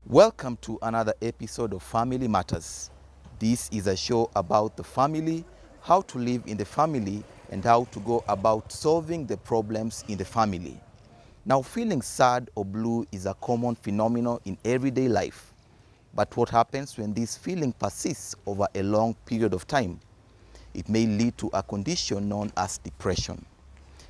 Welcome to another episode of Family Matters. This is a show about the family, how to live in the family, and how to go about solving the problems in the family. Now, feeling sad or blue is a common phenomenon in everyday life. But what happens when this feeling persists over a long period of time? It may lead to a condition known as depression,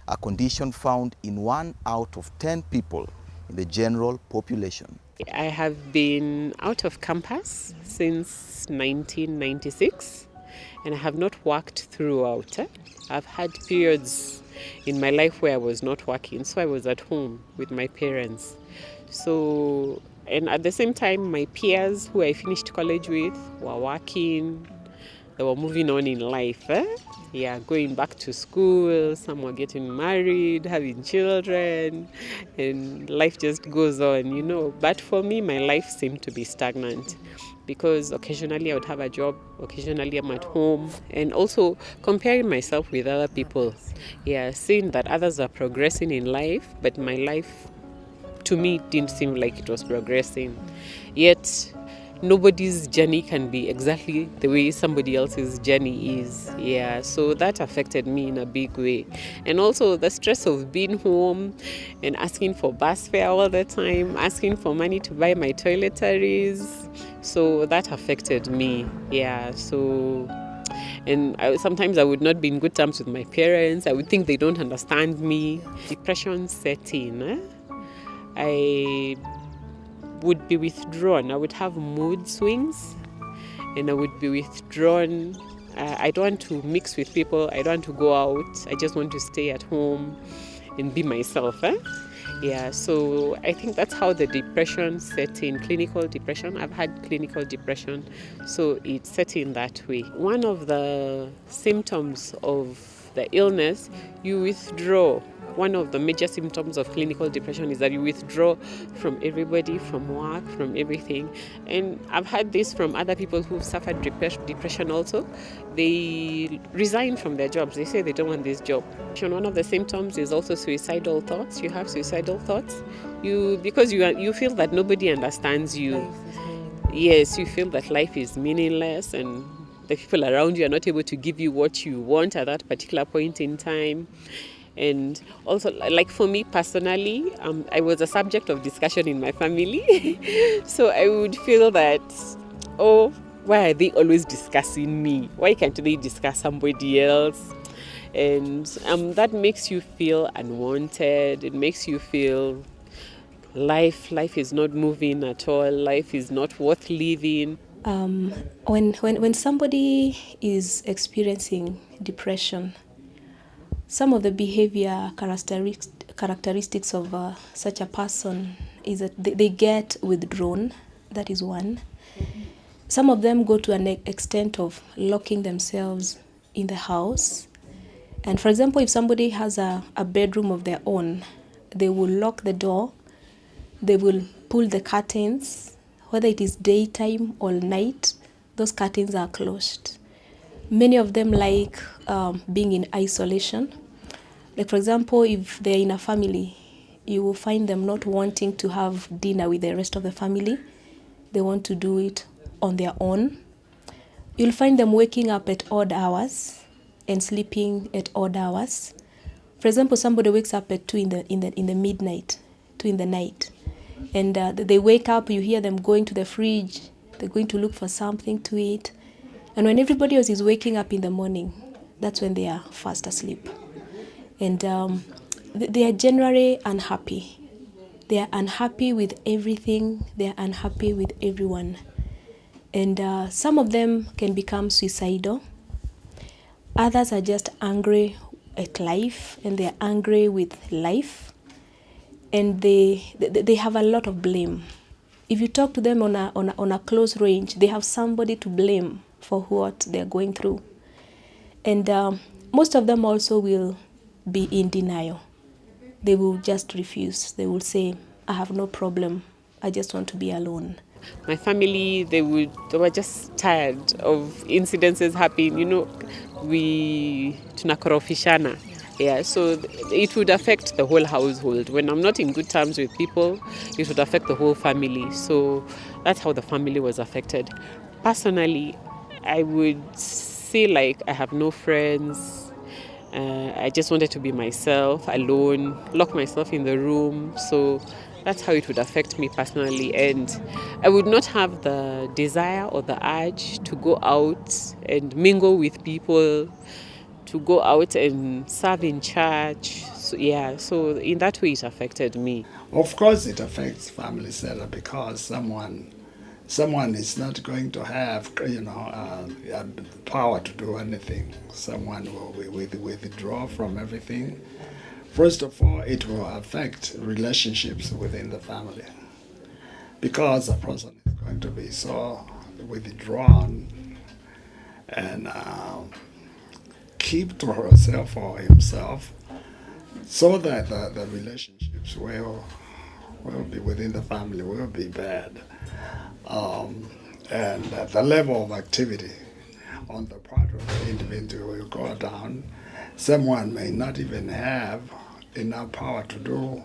a condition found in 1 out of 10 people in the general population. I have been out of campus since 1996 and I have not worked throughout. I've had periods in my life where I was not working, so I was at home with my parents. And at the same time, my peers who I finished college with were working, they were moving on in life. Going back to school, some were getting married, having children, and life just goes on. But for me, my life seemed to be stagnant because occasionally I would have a job, occasionally I'm at home, and also comparing myself with other people. Seeing that others are progressing in life, but my life, to me, didn't seem like it was progressing. Yet, nobody's journey can be exactly the way somebody else's journey is. So that affected me in a big way. And also the stress of being home and asking for bus fare all the time, asking for money to buy my toiletries. So that affected me. Sometimes I would not be in good terms with my parents. I would think they don't understand me. Depression set in. I would be withdrawn. I would have mood swings and I would be withdrawn. I don't want to mix with people. I don't want to go out. I just want to stay at home and be myself. So I think that's how the depression set in, clinical depression. I've had clinical depression, so it set in that way. One of the symptoms of the illness, you withdraw. One of the major symptoms of clinical depression is that you withdraw from everybody, from work, from everything. And I've had this from other people who've suffered depression also. They resign from their jobs. They say they don't want this job. One of the symptoms is also suicidal thoughts. You have suicidal thoughts because you feel that nobody understands you. Yes, you feel that life is meaningless and the people around you are not able to give you what you want at that particular point in time. And also, like for me personally, I was a subject of discussion in my family. So I would feel that, why are they always discussing me? Why can't they discuss somebody else? And that makes you feel unwanted. It makes you feel life is not moving at all. Life is not worth living. When somebody is experiencing depression, some of the behavior characteristics of such a person is that they get withdrawn. That is one. Mm-hmm. Some of them go to an extent of locking themselves in the house. And for example, if somebody has a bedroom of their own, they will lock the door, they will pull the curtains, whether it is daytime or night, those curtains are closed. Many of them like being in isolation. Like for example, if they're in a family, you will find them not wanting to have dinner with the rest of the family. They want to do it on their own. You'll find them waking up at odd hours and sleeping at odd hours. For example, somebody wakes up at 2 in the midnight, 2 in the night, and they wake up. You hear them going to the fridge. They're going to look for something to eat. And when everybody else is waking up in the morning, that's when they are fast asleep. And they are generally unhappy. They are unhappy with everything. They are unhappy with everyone. And some of them can become suicidal. Others are just angry at life, and they are angry with life. And they have a lot of blame. If you talk to them on a close range, they have somebody to blame for what they're going through. And most of them also will be in denial. They will just refuse. They will say, I have no problem. I just want to be alone. My family, they were just tired of incidences happening. We tunakorofishana. Yeah, so it would affect the whole household. When I'm not in good terms with people, it would affect the whole family. So that's how the family was affected. Personally, I would say like I have no friends. I just wanted to be myself, alone, lock myself in the room. So that's how it would affect me personally. And I would not have the desire or the urge to go out and mingle with people, to go out and serve in church. So, yeah, so in that way it affected me. Of course, it affects family setup because someone is not going to have the power to do anything. Someone will withdraw from everything. First of all, it will affect relationships within the family because a person is going to be so withdrawn and keep to herself or himself, so that the relationships will be within the family will be bad, and the level of activity on the part of the individual will go down. Someone may not even have enough power to do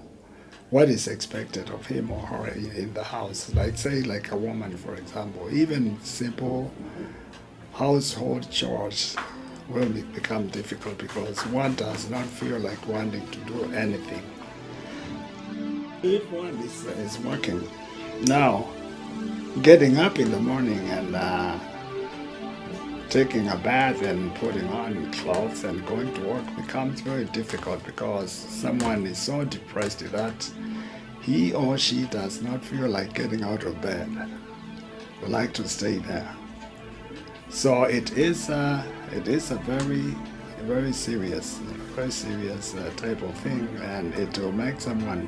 what is expected of him or her in the house. Like say, like a woman, for example, even simple household chores will become difficult because one does not feel like wanting to do anything. If one is working, now getting up in the morning and taking a bath and putting on clothes and going to work becomes very difficult because someone is so depressed that he or she does not feel like getting out of bed, would like to stay there. So it is a very serious type of thing, and it will make someone,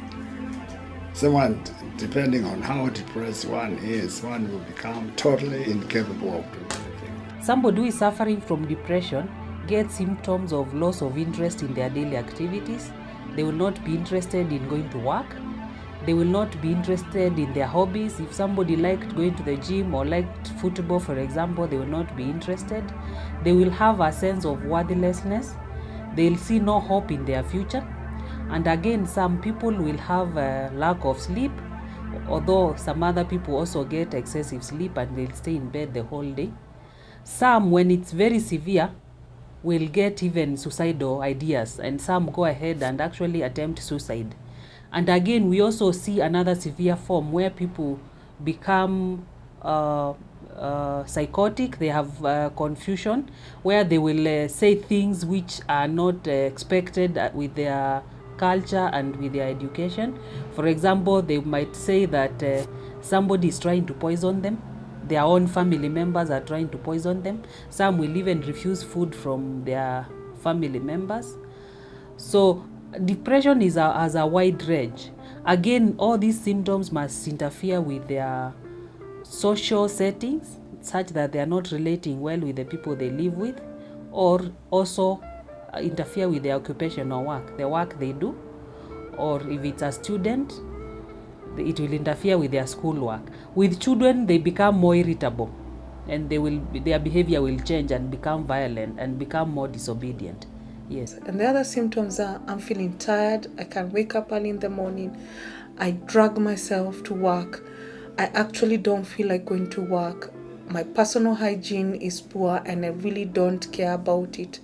depending on how depressed one is, one will become totally incapable of doing anything. Somebody who is suffering from depression gets symptoms of loss of interest in their daily activities. They will not be interested in going to work. They will not be interested in their hobbies. If somebody liked going to the gym or liked football, for example, they will not be interested. They will have a sense of worthlessness. They'll see no hope in their future. And again, some people will have a lack of sleep, although some other people also get excessive sleep and they'll stay in bed the whole day. Some, when it's very severe, will get even suicidal ideas, and some go ahead and actually attempt suicide. And again, we also see another severe form where people become psychotic. They have confusion, where they will say things which are not expected with their culture and with their education. For example, they might say that somebody is trying to poison them. Their own family members are trying to poison them. Some will even refuse food from their family members. So depression has a wide range. Again, all these symptoms must interfere with their social settings such that they are not relating well with the people they live with, or also interfere with their occupational work, the work they do, or if it's a student, it will interfere with their schoolwork. With children, they become more irritable, and their behavior will change and become violent and become more disobedient. Yes. And the other symptoms are I'm feeling tired, I can wake up early in the morning, I drag myself to work, I actually don't feel like going to work, my personal hygiene is poor and I really don't care about it,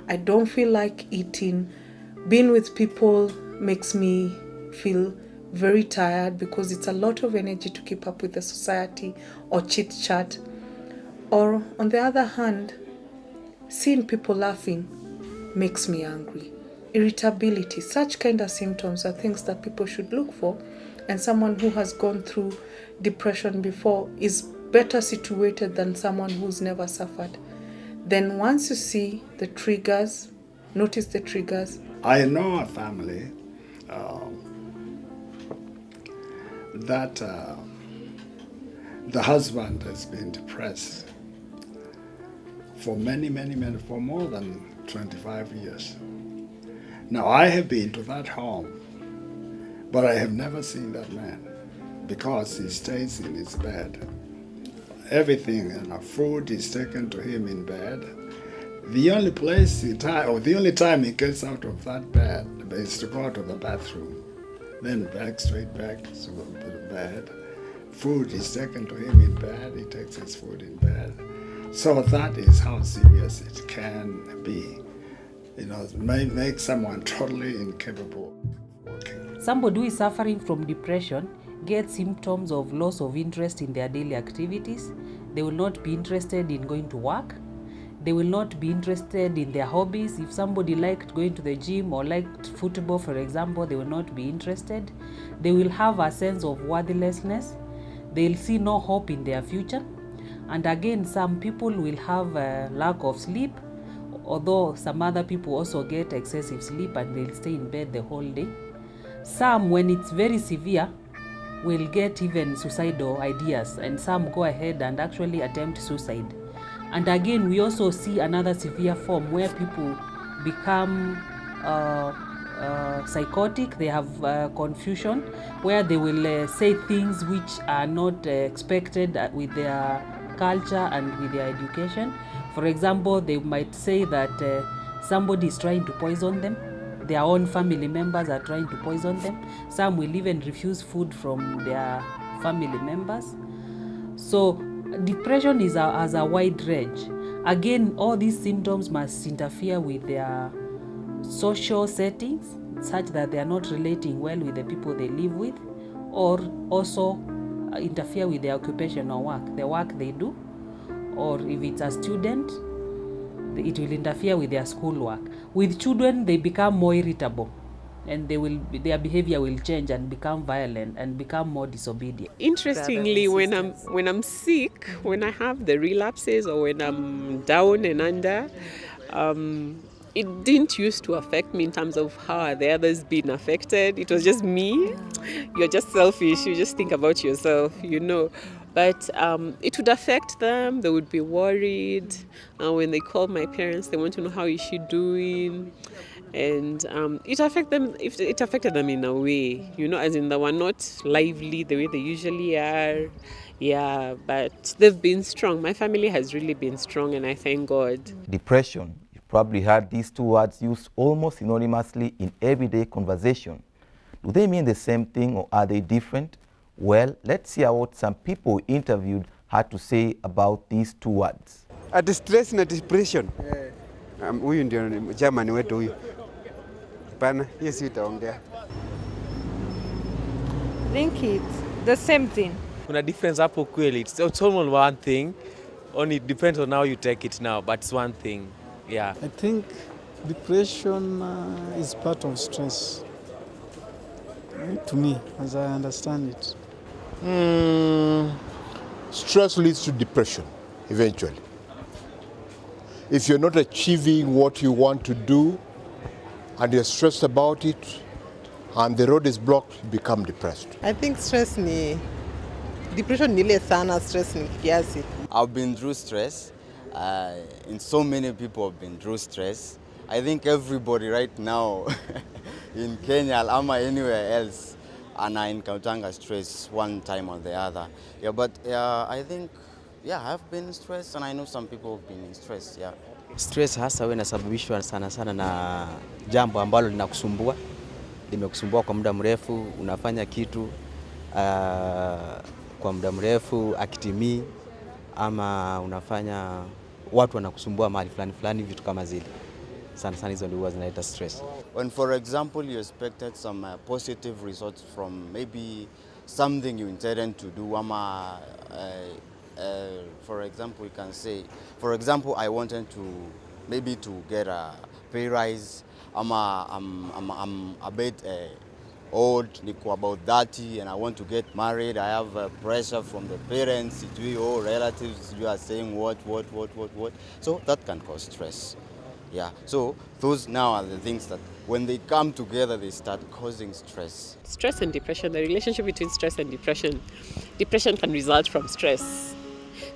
I don't feel like eating, being with people makes me feel very tired because it's a lot of energy to keep up with the society or chit chat. Or on the other hand, seeing people laughing makes me angry. Irritability, such kind of symptoms are things that people should look for, and someone who has gone through depression before is better situated than someone who's never suffered. Then once you see the triggers, notice the triggers. I know a family that the husband has been depressed for for more than 25 years. Now, I have been to that home, but I have never seen that man because he stays in his bed. Everything and food is taken to him in bed. The only place the only time he gets out of that bed is to go to the bathroom. Then straight back to the bed. Food is taken to him in bed, he takes his food in bed. So that is how serious it can be. It may make someone totally incapable of working. Somebody who is suffering from depression gets symptoms of loss of interest in their daily activities. They will not be interested in going to work. They will not be interested in their hobbies. If somebody liked going to the gym or liked football, for example, they will not be interested. They will have a sense of worthlessness. They'll see no hope in their future. And again, some people will have a lack of sleep, although some other people also get excessive sleep and they'll stay in bed the whole day. Some, when it's very severe, will get even suicidal ideas, and some go ahead and actually attempt suicide. And again, we also see another severe form where people become psychotic. They have confusion, where they will say things which are not expected with their culture and with their education. For example, they might say that somebody is trying to poison them. Their own family members are trying to poison them. Some will even refuse food from their family members. So depression has a wide range. Again, all these symptoms must interfere with their social settings, such that they are not relating well with the people they live with, or also interfere with their occupation or work, the work they do, or if it's a student, it will interfere with their schoolwork. With children, they become more irritable, and their behavior will change and become violent and become more disobedient. Interestingly, when I'm sick, when I have the relapses or when I'm down and under, it didn't used to affect me in terms of how the others been affected. It was just me. You're just selfish. You just think about yourself, But it would affect them. They would be worried. When they call my parents, they want to know how is she doing. And it affected them in a way, as in they were not lively the way they usually are. Yeah, but they've been strong. My family has really been strong, and I thank God. Depression. You've probably heard these two words used almost synonymously in everyday conversation. Do they mean the same thing, or are they different? Well, let's hear what some people interviewed had to say about these two words. At stress na depression. Huyu ndio German wetu huyu. Pana, hiyo si utaongea. I think it's the same thing. Kuna difference hapo kweli. It's almost one thing. Only it depends on how you take it now, but it's one thing. Yeah. I think depression is part of stress. To me, as I understand it. Stress leads to depression, eventually. If you're not achieving what you want to do, and you're stressed about it, and the road is blocked, you become depressed. I think depression ni ile sana, stress ni kiasi. I've been through stress, and so many people have been through stress. I think everybody right now in Kenya or anywhere else and I encounter stress one time or the other. Yeah, but I think, I've been stressed, and I know some people have been in stress. Yeah. Stress hasa wewe inasababishwa sana na jambo ambalo limekusumbua kwa muda mrefu, unafanya kitu kwa muda mrefu akitimii, ama unafanya watu wanakusumbua mahali fulani vitu kama zile. Sana hizo ndio zinaleta stress. When for example you expected some positive results from maybe something you intended to do, for example, you can say, for example, I wanted to get a pay rise. I'm a bit old, niko about 30, and I want to get married. I have pressure from the parents, relatives, you are saying what. So that can cause stress. Yeah, so those now are the things that when they come together, they start causing stress. Stress and depression, the relationship between stress and depression can result from stress.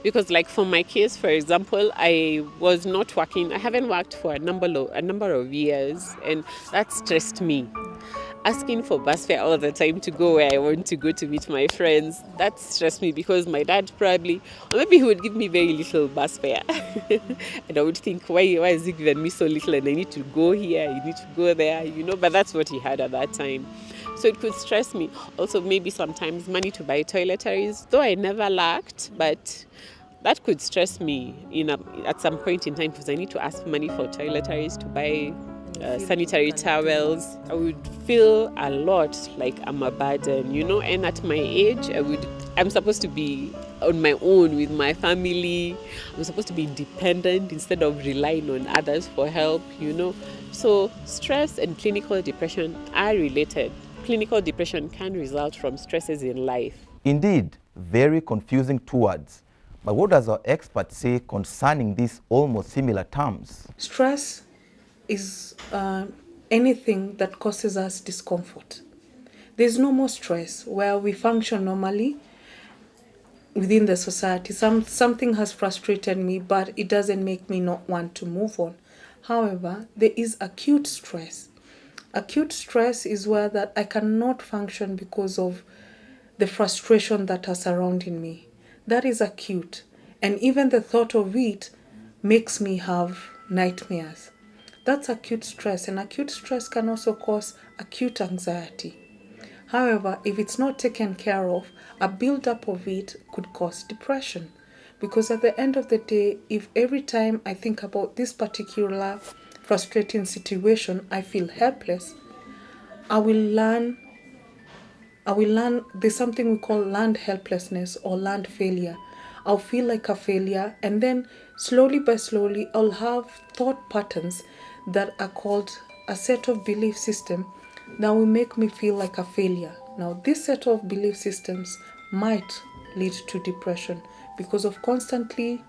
Because like for my case, for example, I was not working. I haven't worked for a number of years, and that stressed me. asking for bus fare all the time to go where I want to go to meet my friends. That stressed me because my dad probably, or maybe he would give me very little bus fare. And I would think, why is he giving me so little and I need to go here, I need to go there, but that's what he had at that time. So it could stress me. Also, maybe sometimes money to buy toiletries, though I never lacked, but that could stress me at some point in time because I need to ask money for toiletries to buy sanitary towels. I would feel a lot like I'm a burden, and at my age, I'm supposed to be on my own with my family. I'm supposed to be independent instead of relying on others for help, So stress and clinical depression are related. Clinical depression can result from stresses in life. Indeed, very confusing two words. But what does our expert say concerning these almost similar terms? Stress is anything that causes us discomfort. There's no more stress where we function normally within the society. Something has frustrated me, but it doesn't make me not want to move on. However, there is acute stress. Acute stress is where that I cannot function because of the frustration that are surrounding me. That is acute. And even the thought of it makes me have nightmares. That's acute stress, and acute stress can also cause acute anxiety. However, if it's not taken care of, a build-up of it could cause depression. Because at the end of the day, if every time I think about this particular frustrating situation, I feel helpless, I will learn, there's something we call learned helplessness or learned failure. I'll feel like a failure, and then slowly by slowly, I'll have thought patterns that are called a set of belief system that will make me feel like a failure. Now, this set of belief systems might lead to depression because of constantly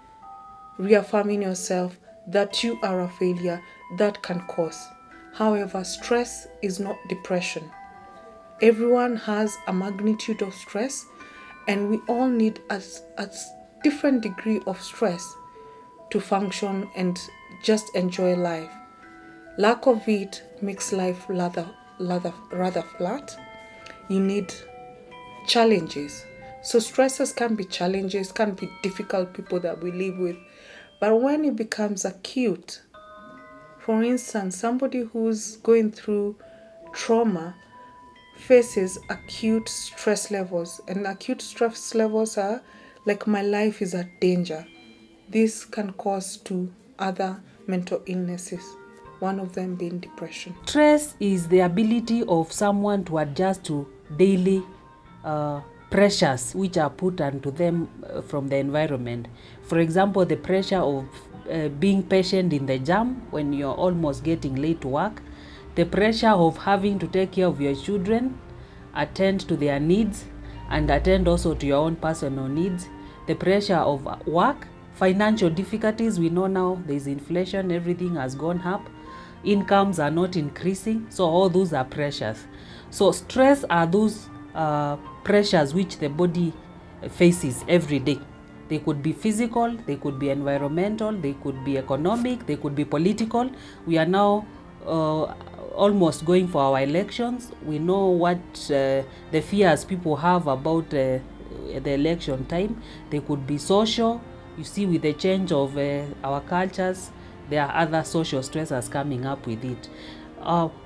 reaffirming yourself that you are a failure. That can cause. However, stress is not depression. Everyone has a magnitude of stress, and we all need a different degree of stress to function and just enjoy life. Lack of it makes life rather flat. You need challenges. So stresses can be challenges, can be difficult people that we live with. But when it becomes acute, for instance, somebody who's going through trauma faces acute stress levels. And acute stress levels are like, my life is at danger. This can cause to other mental illnesses, one of them being depression. Stress is the ability of someone to adjust to daily pressures which are put onto them from the environment. For example, the pressure of being patient in the jam when you're almost getting late to work, the pressure of having to take care of your children, attend to their needs, and attend also to your own personal needs, the pressure of work, financial difficulties. We know now there's inflation, everything has gone up, incomes are not increasing, so all those are pressures. So stress are those pressures which the body faces every day. They could be physical, they could be environmental, they could be economic, they could be political. We are now almost going for our elections. We know what the fears people have about the election time. They could be social. You see, with the change of our cultures, there are other social stressors coming up with it.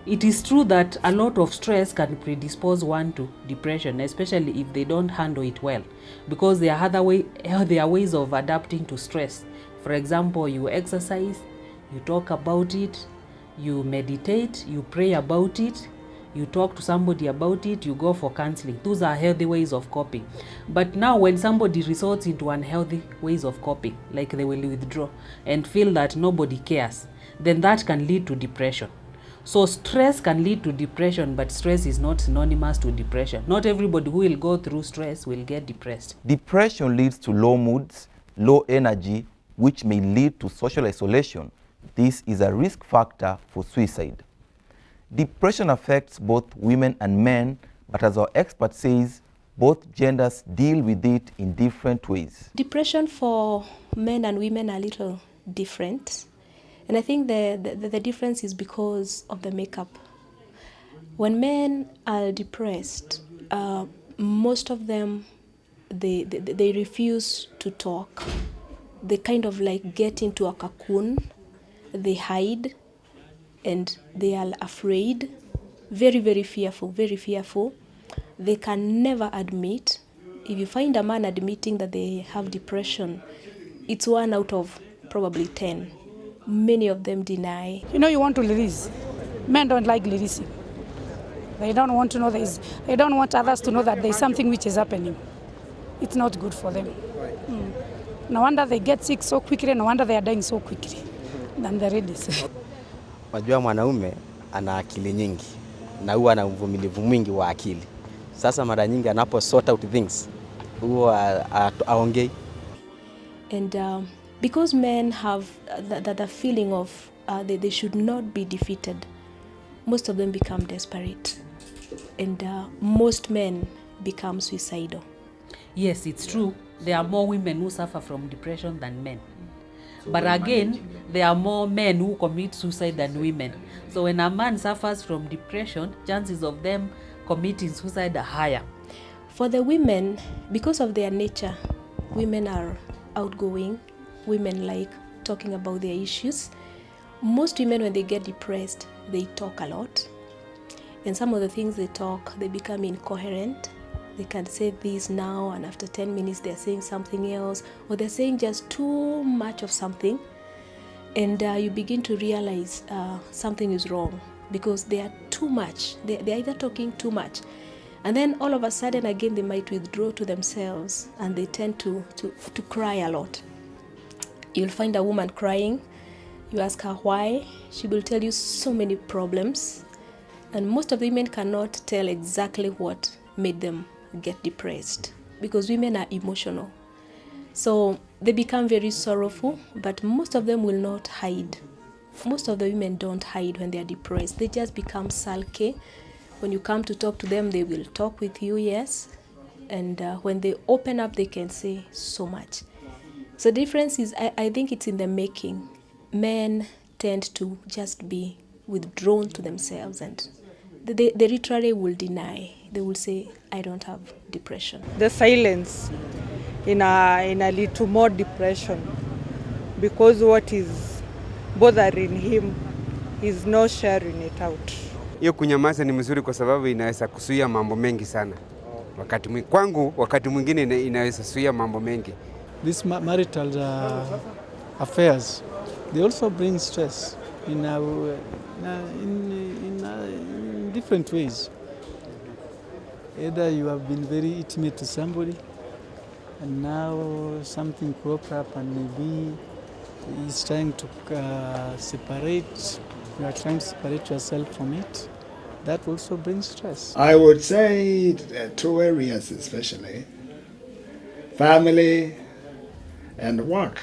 It is true that a lot of stress can predispose one to depression, especially if they don't handle it well, because there are ways of adapting to stress. For example, you exercise, you talk about it, you meditate, you pray about it, you talk to somebody about it, you go for counseling. Those are healthy ways of coping. But now when somebody resorts into unhealthy ways of coping, like they will withdraw and feel that nobody cares, then that can lead to depression. So stress can lead to depression, but stress is not synonymous to depression. Not everybody who will go through stress will get depressed. Depression leads to low moods, low energy, which may lead to social isolation. This is a risk factor for suicide. Depression affects both women and men, but as our expert says, both genders deal with it in different ways. Depression for men and women are a little different. And I think the difference is because of the makeup. When men are depressed, most of them, they refuse to talk. They kind of like get into a cocoon. They hide and they are afraid, very, very fearful, very fearful. They can never admit. If you find a man admitting that they have depression, it's 1 out of probably 10. Many of them deny. You know, you want to release. Men don't like releasing. They don't want to know they don't want others to know that there's something which is happening. It's not good for them. No wonder they get sick so quickly, no wonder they are dying so quickly than the ladies. Wajua mwanaume ana akili nyingi na huwa ana uvumilivu mwingi wa akili. Sasa mara nyingi anapo sort out things huwa aongei. And because men have the feeling of they should not be defeated, most of them become desperate. And most men become suicidal. Yes, it's true. There are more women who suffer from depression than men. But again, there are more men who commit suicide than women. So when a man suffers from depression, chances of them committing suicide are higher. For the women, because of their nature, women are outgoing. Women like talking about their issues. Most women, when they get depressed, they talk a lot. And some of the things they talk, they become incoherent. They can say this now, and after 10 minutes they're saying something else, or they're saying just too much of something. And you begin to realize something is wrong because they are too much. They're either talking too much. And then all of a sudden, again, they might withdraw to themselves and they tend to cry a lot. You'll find a woman crying. You ask her why. She will tell you so many problems. And most of the women cannot tell exactly what made them get depressed because women are emotional. So they become very sorrowful, but most of them will not hide. Most of the women don't hide when they are depressed. They just become sulky. When you come to talk to them, they will talk with you, yes. And when they open up, they can say so much. So the difference is, I think it's in the making. Men tend to just be withdrawn to themselves, and they literally will deny. They will say, I don't have depression. The silence in a little more depression, because what is bothering him is not sharing it out. Hiyo kunyamaza ni mzuri kwa sababu inaweza kuzuia mambo mengi sana. Wakati mwingine inaweza kuzuia mambo mengi. These marital affairs, they also bring stress in different ways. Either you have been very intimate to somebody, and now something cropped up, and maybe he's trying to separate. You are trying to separate yourself from it. That also brings stress. I would say 2 areas especially: family and work.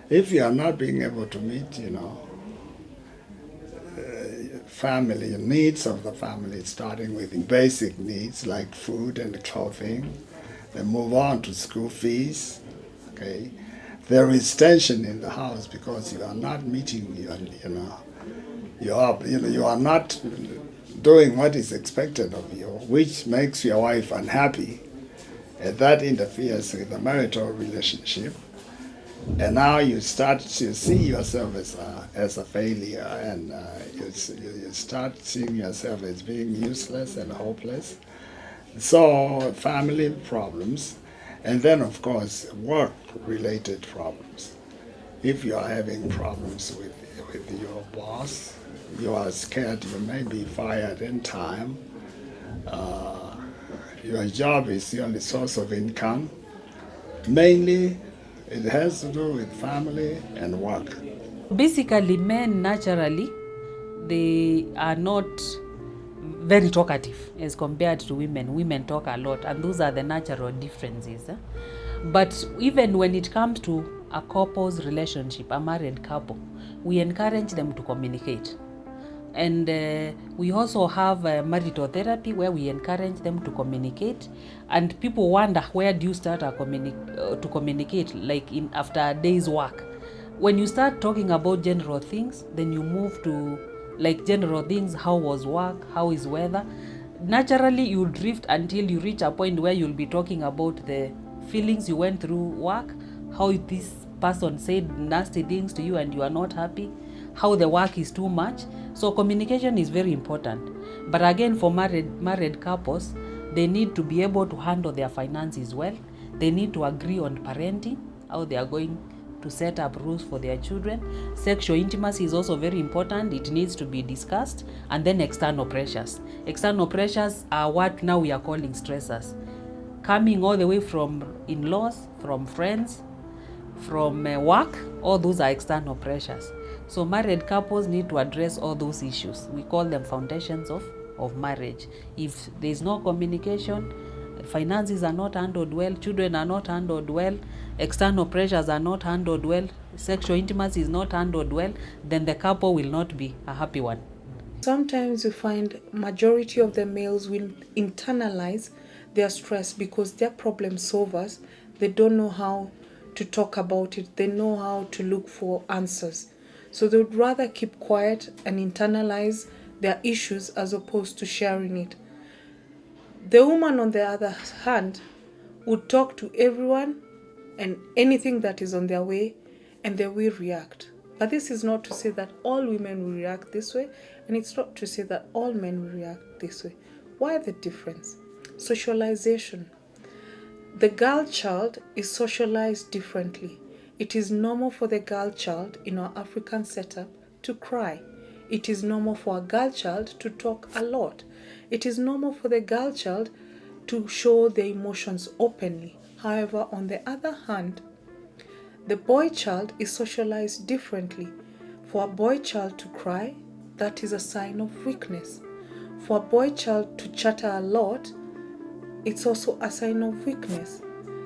If you are not being able to meet, family needs of the family, starting with basic needs like food and clothing, then move on to school fees. Okay, there is tension in the house because you are not meeting you are not doing what is expected of you, which makes your wife unhappy, and that interferes with the marital relationship. And now you start to see yourself as a failure, and you start seeing yourself as being useless and hopeless. So family problems, and then of course work-related problems. If you are having problems with your boss, you are scared you may be fired in time. Your job is the only source of income. Mainly, it has to do with family and work. Basically, men naturally, they are not very talkative as compared to women. Women talk a lot, and those are the natural differences. But even when it comes to a couple's relationship, a married couple, we encourage them to communicate. And we also have marital therapy where we encourage them to communicate. And people wonder, where do you start to communicate, like after a day's work? When you start talking about general things, then you move to like general things. How was work? How is weather? Naturally, you'll drift until you reach a point where you'll be talking about the feelings you went through work, how this person said nasty things to you and you are not happy, how the work is too much. So communication is very important. But again, for married couples, they need to be able to handle their finances well. They need to agree on parenting, how they are going to set up rules for their children. Sexual intimacy is also very important. It needs to be discussed. And then external pressures. External pressures are what now we are calling stressors. Coming all the way from in-laws, from friends, from work, all those are external pressures. So married couples need to address all those issues. We call them foundations of marriage. If there is no communication, finances are not handled well, children are not handled well, external pressures are not handled well, sexual intimacy is not handled well, then the couple will not be a happy one. Sometimes you find majority of the males will internalize their stress because they're problem solvers. They don't know how to talk about it. They know how to look for answers. So they would rather keep quiet and internalize their issues as opposed to sharing it. The woman, on the other hand, would talk to everyone and anything that is on their way, and they will react. But this is not to say that all women will react this way, and it's not to say that all men will react this way. Why the difference? Socialization. The girl child is socialized differently. It is normal for the girl child in our African setup to cry. It is normal for a girl child to talk a lot. It is normal for the girl child to show their emotions openly. However, on the other hand, the boy child is socialized differently. For a boy child to cry, that is a sign of weakness. For a boy child to chatter a lot, it's also a sign of weakness.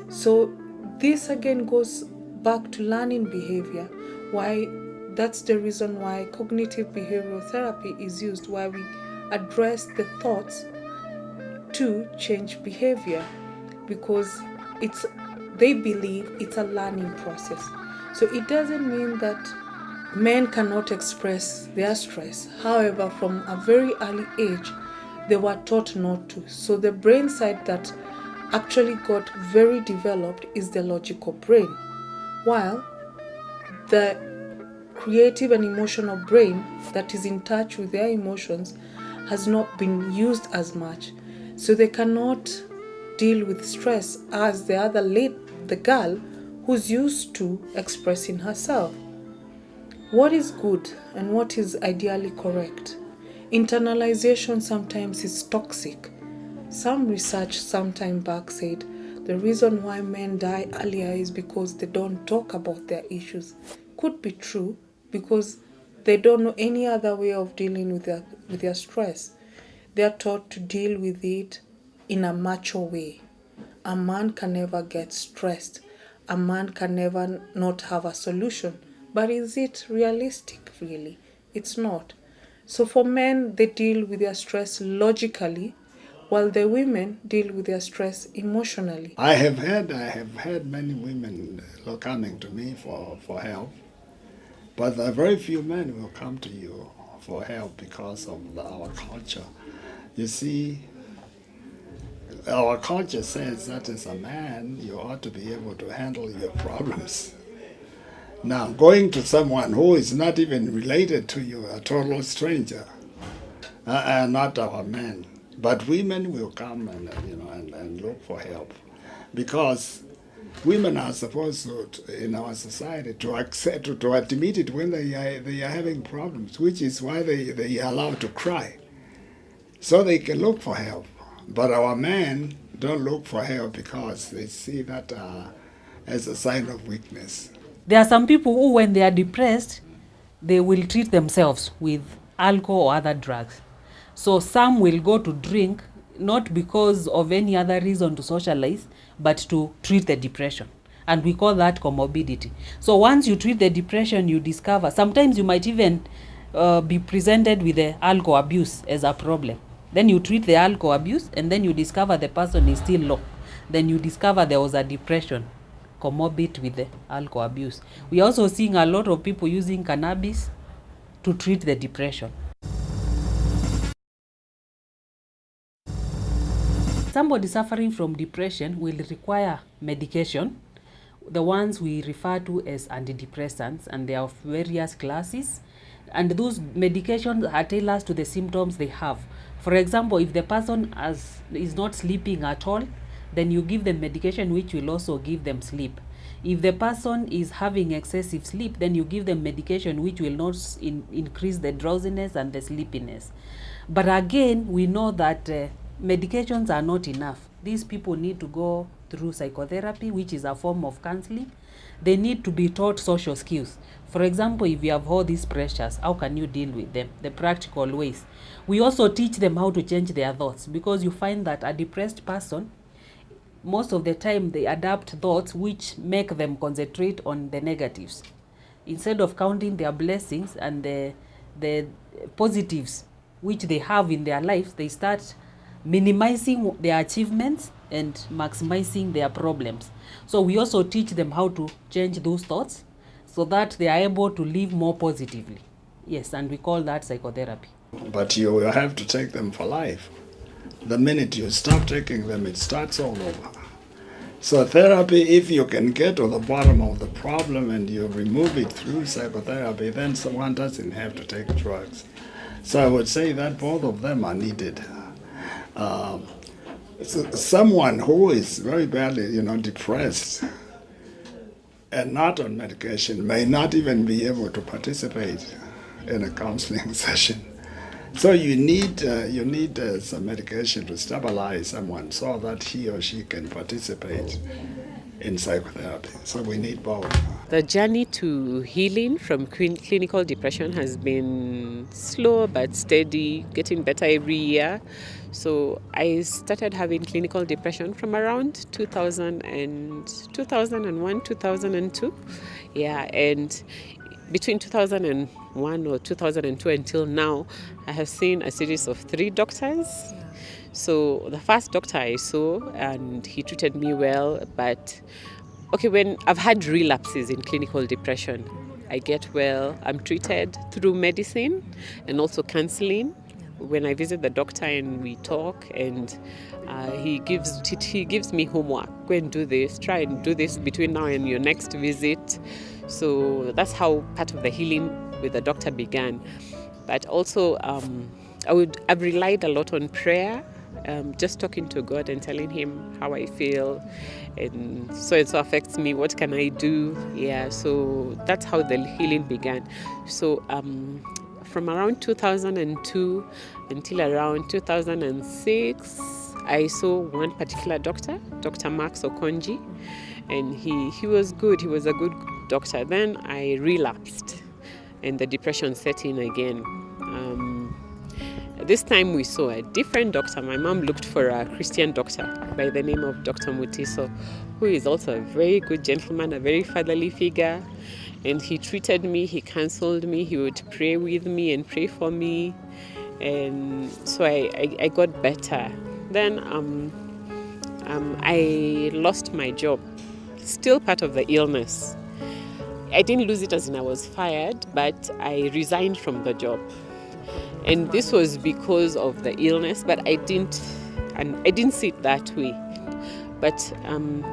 So this again goes back to learning behavior. That's the reason why cognitive behavioral therapy is used, where we address the thoughts to change behavior, because they believe it's a learning process. So it doesn't mean that men cannot express their stress. However, from a very early age, they were taught not to. So the brain side that actually got very developed is the logical brain, while the creative and emotional brain that is in touch with their emotions has not been used as much. So they cannot deal with stress as the girl who's used to expressing herself. What is good and what is ideally correct? Internalization sometimes is toxic. Some research some time back said the reason why men die earlier is because they don't talk about their issues. Could be true, because they don't know any other way of dealing with their stress. They are taught to deal with it in a macho way. A man can never get stressed. A man can never not have a solution. But is it realistic, really? It's not. So for men, they deal with their stress logically, while the women deal with their stress emotionally. I have had many women coming to me for help, but very few men will come to you for help because of our culture. You see, our culture says that as a man, you ought to be able to handle your problems. Now, going to someone who is not even related to you, a total stranger, not our men, but women will come and look for help, because women are supposed to, in our society, to accept, to admit it when they are having problems, which is why they are allowed to cry, so they can look for help. But our men don't look for help because they see that as a sign of weakness. There are some people who, when they are depressed, they will treat themselves with alcohol or other drugs. So some will go to drink, not because of any other reason to socialize, but to treat the depression. And we call that comorbidity. So once you treat the depression, you discover, sometimes you might even be presented with the alcohol abuse as a problem. Then you treat the alcohol abuse, and then you discover the person is still low. Then you discover there was a depression comorbid with the alcohol abuse. We are also seeing a lot of people using cannabis to treat the depression. Somebody suffering from depression will require medication, the ones we refer to as antidepressants, and they are of various classes. And those medications are tailored to the symptoms they have. For example, if the person is not sleeping at all, then you give them medication which will also give them sleep. If the person is having excessive sleep, then you give them medication which will not increase the drowsiness and the sleepiness. But again, we know that medications are not enough. These people need to go through psychotherapy, which is a form of counseling. They need to be taught social skills. For example, if you have all these pressures, how can you deal with them? The practical ways. We also teach them how to change their thoughts, because you find that a depressed person, most of the time they adapt thoughts which make them concentrate on the negatives. Instead of counting their blessings and the positives which they have in their lives, they start minimizing their achievements and maximizing their problems. So we also teach them how to change those thoughts so that they are able to live more positively. Yes, and we call that psychotherapy. But you will have to take them for life. The minute you stop taking them, it starts all over. So therapy, if you can get to the bottom of the problem and you remove it through psychotherapy, then someone doesn't have to take drugs. So I would say that both of them are needed. So someone who is very badly, depressed and not on medication may not even be able to participate in a counseling session. So you need some medication to stabilize someone so that he or she can participate in psychotherapy. So we need both. The journey to healing from clinical depression has been slow but steady, getting better every year. So I started having clinical depression from around 2001, 2002. Yeah, and between 2001 or 2002 until now, I have seen a series of 3 doctors. So the first doctor I saw, and he treated me well, but when I've had relapses in clinical depression, I get well, I'm treated through medicine and also counseling. When I visit the doctor and we talk, and he gives me homework, go and do this, try and do this between now and your next visit. So that's how part of the healing with the doctor began. But also I've relied a lot on prayer, just talking to God and telling him how I feel, and so it affects me, what can I do? Yeah, so that's how the healing began. So from around 2002 until around 2006, I saw one particular doctor, Dr. Max Okonji, and he was good. He was a good doctor. Then I relapsed and the depression set in again. This time we saw a different doctor. My mom looked for a Christian doctor by the name of Dr. Mutiso, who is also a very good gentleman, a very fatherly figure. And he treated me, he counseled me, he would pray with me and pray for me. And so I got better. Then I lost my job, still part of the illness. I didn't lose it as in I was fired, but I resigned from the job. And this was because of the illness, but I didn't see it that way. But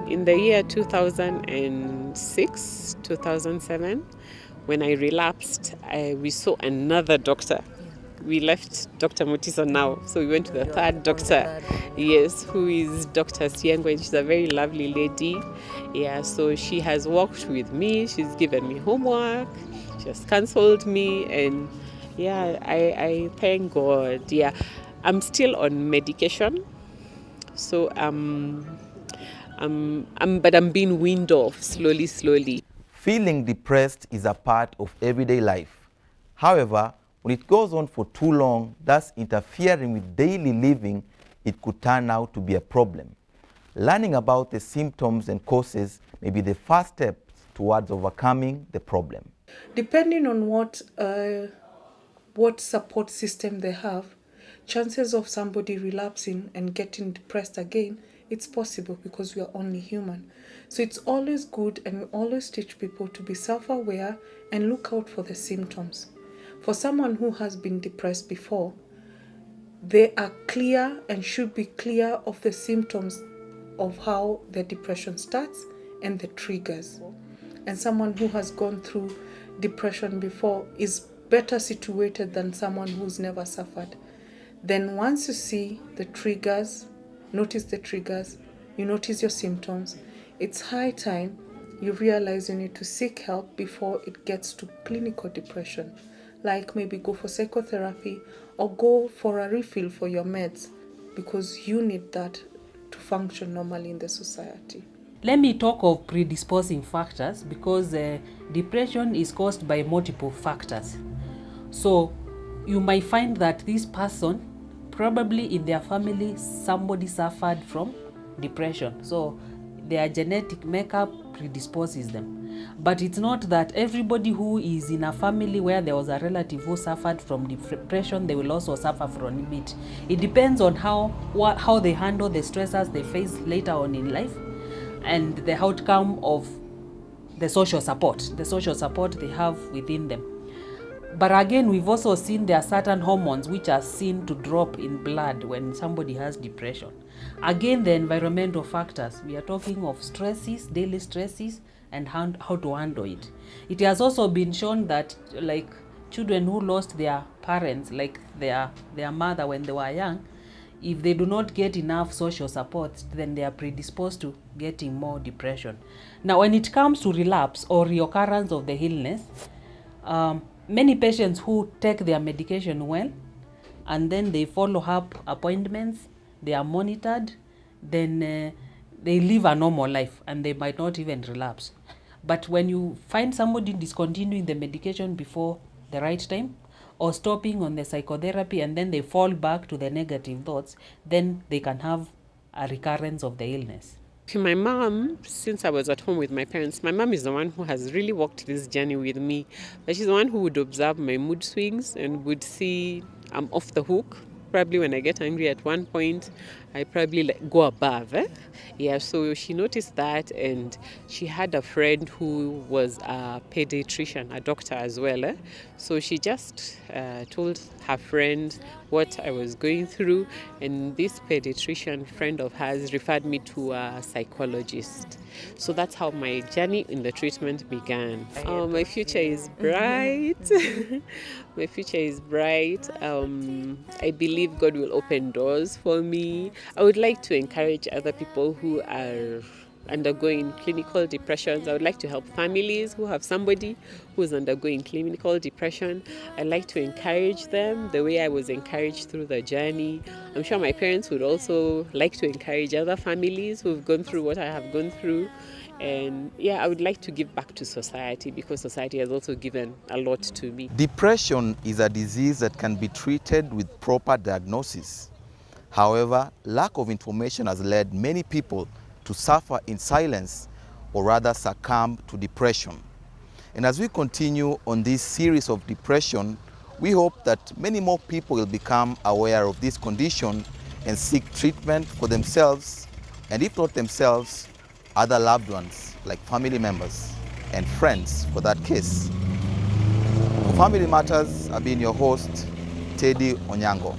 in the year 2006, 2007, when I relapsed, we saw another doctor. We left Dr. Mutiso now, so we went to the third doctor, yes, who is Dr. Siengo, and she's a very lovely lady. Yeah, so she has worked with me, she's given me homework, she has counseled me, and yeah, I thank God. Yeah, I'm still on medication, so but I'm being weaned off slowly. Feeling depressed is a part of everyday life. However, when it goes on for too long, thus interfering with daily living, it could turn out to be a problem. Learning about the symptoms and causes may be the first step towards overcoming the problem. Depending on what support system they have, chances of somebody relapsing and getting depressed again, it's possible because we are only human. So it's always good, and we always teach people to be self-aware and look out for the symptoms. For someone who has been depressed before, they are clear and should be clear of the symptoms of how the depression starts and the triggers. And someone who has gone through depression before is better situated than someone who's never suffered. Then once you see the triggers, notice the triggers, you notice your symptoms, it's high time you realize you need to seek help before it gets to clinical depression. Like maybe go for psychotherapy or go for a refill for your meds, because you need that to function normally in the society. Let me talk of predisposing factors, because depression is caused by multiple factors. So you might find that this person, probably in their family, somebody suffered from depression. So their genetic makeup predisposes them. But it's not that everybody who is in a family where there was a relative who suffered from depression, they will also suffer from it. It depends on how they handle the stressors they face later on in life, and the outcome of the social support they have within them. But again, we've also seen there are certain hormones which are seen to drop in blood when somebody has depression. Again, the environmental factors. We are talking of stresses, daily stresses, and how to handle it. It has also been shown that, like, children who lost their parents, like their mother when they were young, if they do not get enough social support, then they are predisposed to getting more depression. Now, when it comes to relapse or reoccurrence of the illness, many patients who take their medication well and then they follow up appointments, they are monitored, then they live a normal life and they might not even relapse. But when you find somebody discontinuing the medication before the right time, or stopping on the psychotherapy, and then they fall back to the negative thoughts, then they can have a recurrence of the illness. My mom, since I was at home with my parents, my mom is the one who has really walked this journey with me. But she's the one who would observe my mood swings and would see I'm off the hook. Probably when I get angry at one point, I probably go above. Yeah, so she noticed that, and she had a friend who was a pediatrician, a doctor as well. So she just told her friend what I was going through, and this pediatrician friend of hers referred me to a psychologist. So that's how my journey in the treatment began. My future is bright. My future is bright. I believe God will open doors for me. I would like to encourage other people who are undergoing clinical depressions. I would like to help families who have somebody who is undergoing clinical depression. I'd like to encourage them the way I was encouraged through the journey. I'm sure my parents would also like to encourage other families who've gone through what I have gone through. And yeah, I would like to give back to society, because society has also given a lot to me. Depression is a disease that can be treated with proper diagnosis. However, lack of information has led many people to suffer in silence, or rather succumb to depression. And as we continue on this series of depression, we hope that many more people will become aware of this condition and seek treatment for themselves, and if not themselves, other loved ones like family members and friends for that case. For Family Matters, I've been your host, Teddy Onyango.